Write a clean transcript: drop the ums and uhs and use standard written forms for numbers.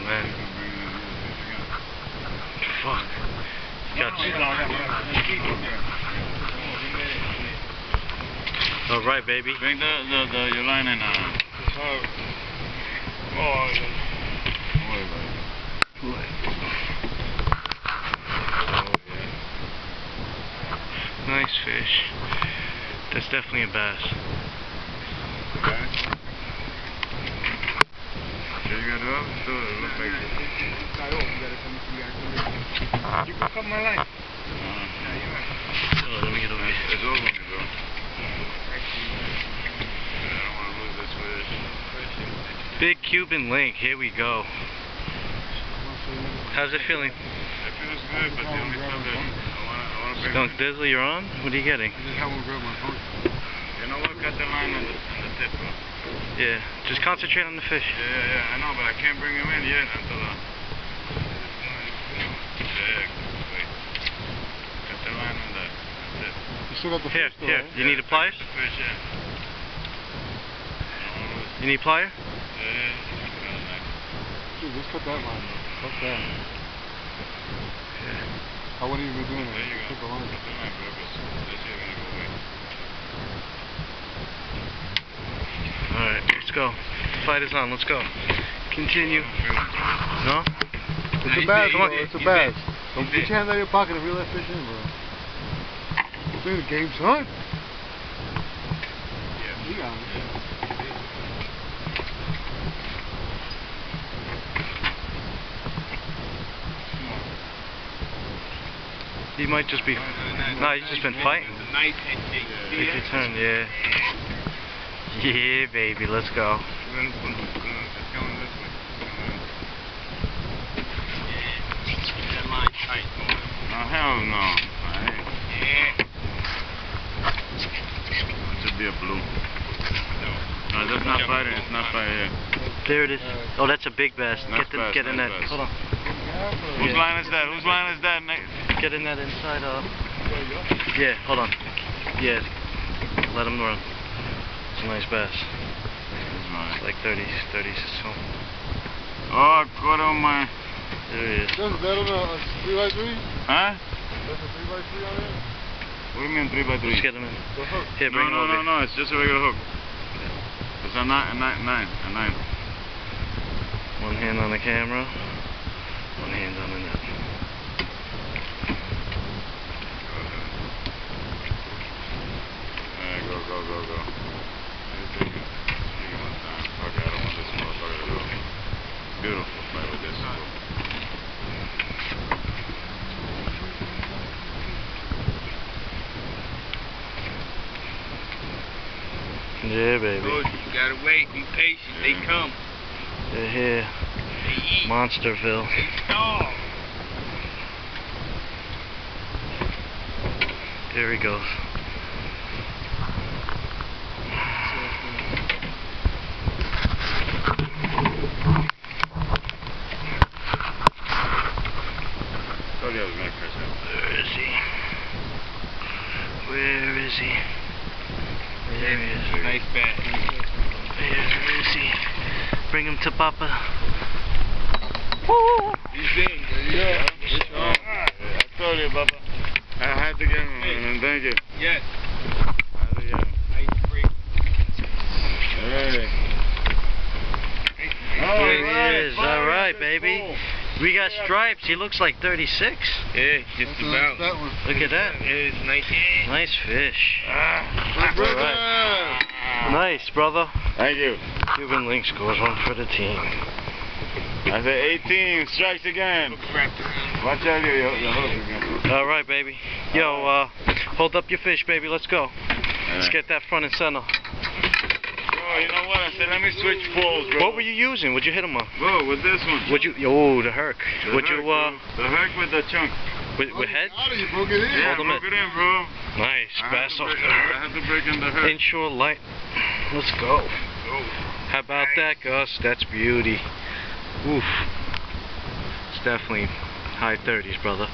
man. Fuck. All right, baby. Bring your line in. Nice fish. That's definitely a bass. You got it up? So it looks like it. You can cut my line. Oh, let me get over here. It's over me, bro. I don't want to lose this fish. Big Cuban link. Here we go. How's it feeling? It feels good, but the only stuff that I want to bring. Skunk Dizzle, you're on? What are you getting? I just haven't grabbed my phone. You know what? Cut the line on the tip, bro. Yeah, just concentrate on the fish. Yeah, I know, but I can't bring him in yet until wait. Cut the line on the tip. You still got the Here, fish though, here. right? You need a pliers? The fish, yeah. You need plier? Yeah. Dude, just cut that line, bro. Fuck that. Yeah. I wouldn't even be doing that. There you Cut go. the line. Cut the line, bro, because this is gonna go away. Alright, let's go. Fight is on, let's go. Continue. No? It's a bass, Come on. bro. It's a bass. Don't put your hand out of your pocket and reel that fish in, bro. Dude, the game's on. Yeah. Be honest. He might just be... No, he's just been fighting. Take your turn, yeah. Yeah, baby, let's go. No, hell no. It should be a blue. No, that's not fighting. It's not fighting. There it is. Oh, that's a big bass. Nice bass, Get in nice that. bass. Hold on. Whose Yeah. line is that? Whose line is that, Nick? Get in that inside. Yeah, hold on. Yeah, let him run. It's a nice bass. It's like 30 so. Oh, caught on my... There he is. Is that on a 3x3? Huh? That's a 3x3 on it? What do you mean 3x3? Let's get him in. The hook. Here, bring him over. No, it's just a regular hook. It's a nine. One hand on the camera, one hand on the net. Go. Take it one time. Okay, I don't want this motherfucker to go. Beautiful fight with this. Yeah, baby. You gotta wait, be patient, they come. They're here. They eat. Monsterville. They starve. There he goes. Where is he? Where is he? There he is. Nice bass. Where is he? Bring him to Papa. He's in. Yeah. I told you, Papa. I had to get him, man. Thank you. Yes. I had to get him. Nice break. Hey. There he is. Alright, baby. We got stripes. He looks like 36. Yeah, just about. That one. Look at that. It's nice. Nice fish. Brother! Nice, brother. Thank you. Cuban Link scores one for the team. I said 18 strikes again. Watch out your hook again. Alright, baby. Yo, hold up your fish, baby. Let's go. Let's get that front and center. Bro, you know what? I said, let me switch poles, bro. What were you using? What'd you hit him on? Bro, with this one. Would you? Oh, the herc. Would you? The hook with the chunk. With head? You broke it in. Yeah, Hold him broke it in, bro. Nice. Bass off the I had to break in the hook. inshore light. Let's go. How about that, Gus? That's beauty. Oof. It's definitely high 30s, brother.